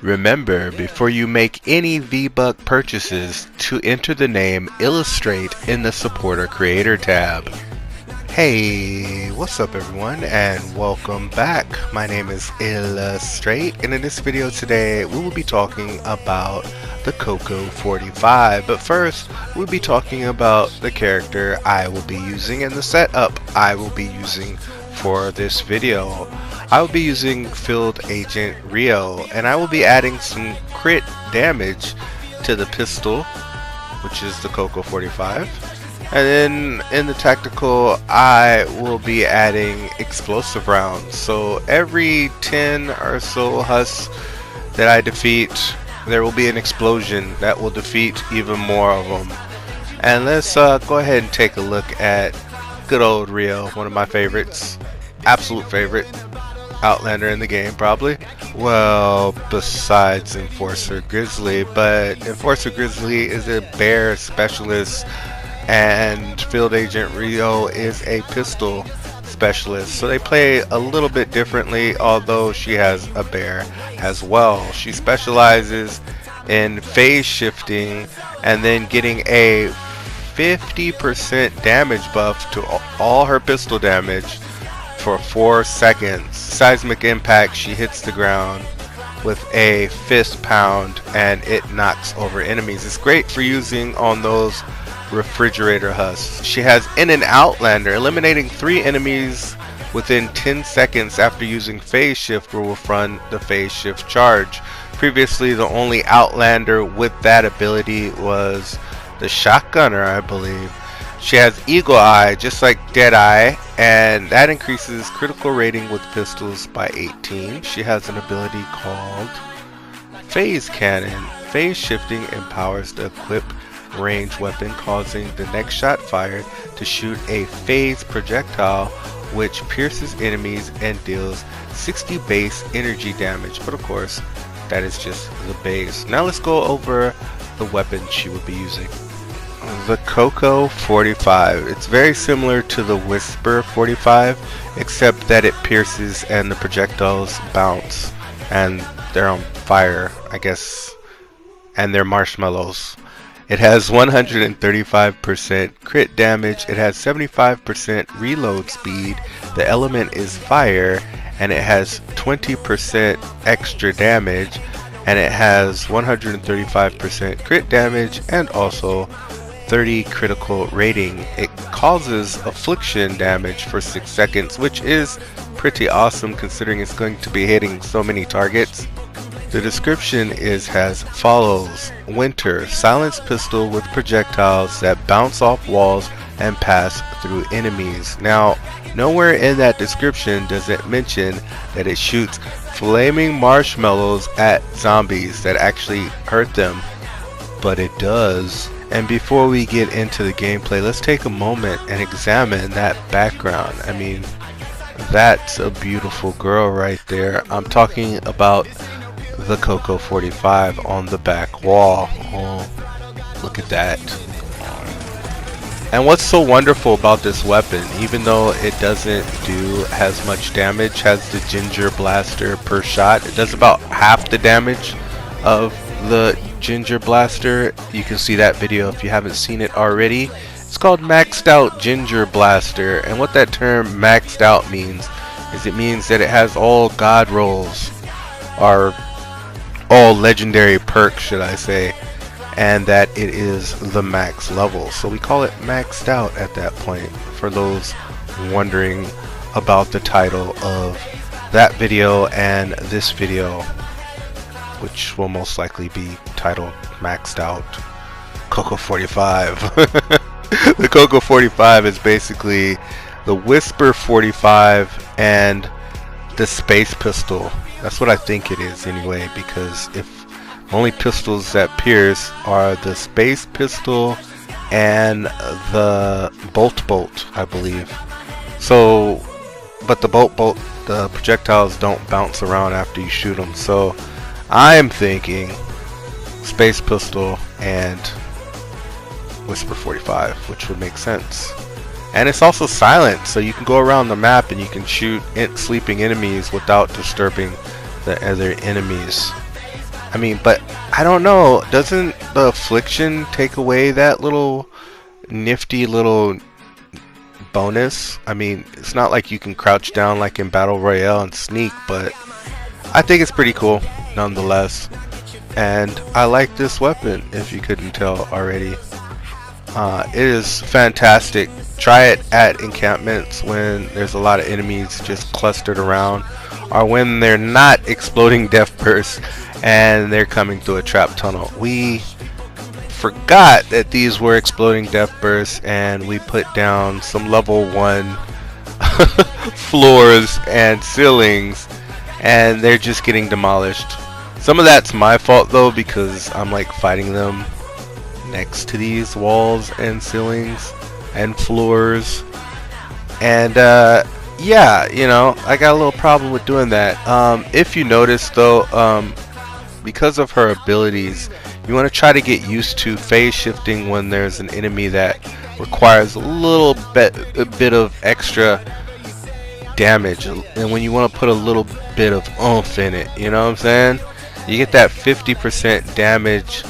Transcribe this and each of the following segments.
Remember, before you make any V-Buck purchases, to enter the name illahstrait in the Supporter Creator tab. Hey, what's up everyone, and welcome back. My name is illahstrait, and in this video today we will be talking about the CoCo 45. But first, we'll be talking about the character I will be using and the setup I will be using for this video. I will be using Field Agent Rio, and I will be adding some crit damage to the pistol, which is the CoCo 45. And then in the tactical, I will be adding explosive rounds. So every 10 or so husks that I defeat, there will be an explosion that will defeat even more of them. And let's go ahead and take a look at good old Rio, one of my favorites, absolute favorite Outlander in the game, probably. Well, besides Enforcer Grizzly, but Enforcer Grizzly is a bear specialist, and Field Agent Rio is a pistol specialist. So they play a little bit differently, although she has a bear as well. She specializes in phase shifting and then getting a 50% damage buff to all her pistol damage for 4 seconds. Seismic impact, she hits the ground with a fist pound and it knocks over enemies. It's great for using on those refrigerator husks. She has in an Outlander, eliminating 3 enemies within 10 seconds after using phase shift will run the phase shift charge. Previously, the only Outlander with that ability was the Shotgunner, I believe. She has Eagle Eye, just like Deadeye, and that increases critical rating with pistols by 18. She has an ability called Phase Cannon. Phase shifting empowers the equipped range weapon, causing the next shot fired to shoot a phase projectile which pierces enemies and deals 60 base energy damage. But of course, that is just the base. Now let's go over the weapon she will be using. The CoCo 45. It's very similar to the Whisper 45, except that it pierces and the projectiles bounce and they're on fire, I guess, and they're marshmallows. It has 135% crit damage, it has 75% reload speed, the element is fire, and it has 20% extra damage, and it has 135% crit damage and also 30 critical rating. It causes affliction damage for 6 seconds, which is pretty awesome considering it's going to be hitting so many targets. The description is as follows: Winter, silenced pistol with projectiles that bounce off walls and pass through enemies. Now, nowhere in that description does it mention that it shoots flaming marshmallows at zombies that actually hurt them, but it does. And before we get into the gameplay, let's take a moment and examine that background. I mean, that's a beautiful girl right there. I'm talking about the CoCo 45 on the back wall. Oh, look at that. And what's so wonderful about this weapon, even though it doesn't do as much damage, has the Ginger Blaster per shot. It does about half the damage of the Ginger Blaster. You can see that video if you haven't seen it already. It's called Maxed Out Ginger Blaster, and what that term maxed out means is it means that it has all god rolls, or all legendary perks, should I say, and that it is the max level. So we call it maxed out at that point, for those wondering about the title of that video and this video, which will most likely be titled Maxed Out CoCo 45. The CoCo 45 is basically the Whisper 45 and the Space Pistol. That's what I think it is anyway, because if only pistols that pierce are the Space Pistol and the Bolt, I believe. So, but the Bolt, the projectiles don't bounce around after you shoot them. So I'm thinking Space Pistol and Whisper 45, which would make sense. And it's also silent, so you can go around the map and you can shoot sleeping enemies without disturbing the other enemies. I mean, but I don't know. Doesn't the affliction take away that little nifty little bonus? I mean, it's not like you can crouch down like in Battle Royale and sneak, but I think it's pretty cool nonetheless. And I like this weapon, if you couldn't tell already. It is fantastic. Try it at encampments when there's a lot of enemies just clustered around, or when they're not exploding death bursts and they're coming through a trap tunnel. We forgot that these were exploding death bursts, and we put down some level 1 floors and ceilings, and they're just getting demolished. Some of that's my fault though, because I'm like fighting them next to these walls and ceilings and floors, and yeah, you know, I got a little problem with doing that. If you notice though, because of her abilities, you want to try to get used to phase shifting when there's an enemy that requires a bit of extra damage, and when you want to put a little bit of oomph in it, you know what I'm saying? You get that 50% damage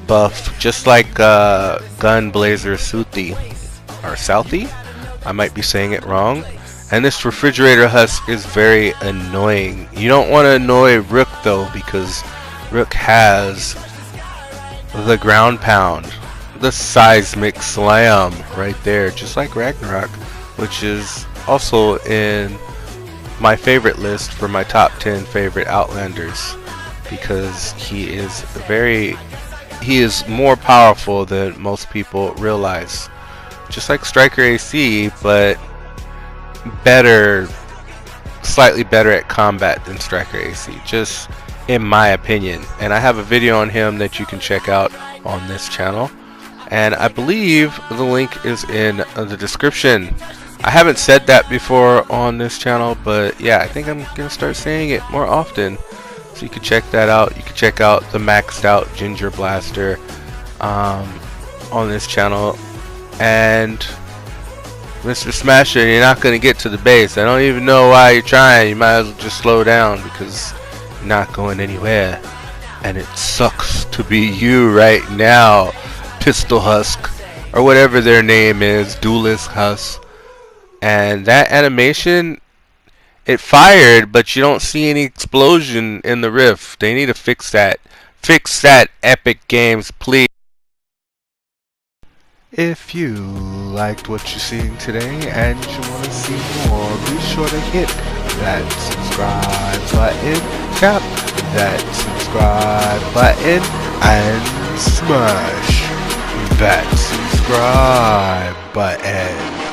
buff, just like Gunblazer Southie, or Southie, I might be saying it wrong. And this refrigerator husk is very annoying. You don't want to annoy Rook though, because Rook has the ground pound, the seismic slam right there, just like Ragnarok, which is also in my favorite list for my top 10 favorite Outlanders, because he is more powerful than most people realize. Just like Striker AC, but better, slightly better at combat than Striker AC, just in my opinion. And I have a video on him that you can check out on this channel, and I believe the link is in the description. I haven't said that before on this channel, but yeah, I think I'm gonna start saying it more often, so you can check that out. You can check out the maxed out Ginger Blaster on this channel. And Mr. Smasher, you're not gonna get to the base. I don't even know why you're trying. You might as well just slow down, because you're not going anywhere, and it sucks to be you right now, Pistol Husk, or whatever their name is, Duelist Husk. And that animation, it fired, but you don't see any explosion in the rift. They need to fix that. Fix that, Epic Games, please. If you liked what you're seeing today and you want to see more, be sure to hit that subscribe button, tap that subscribe button, and smash that subscribe button.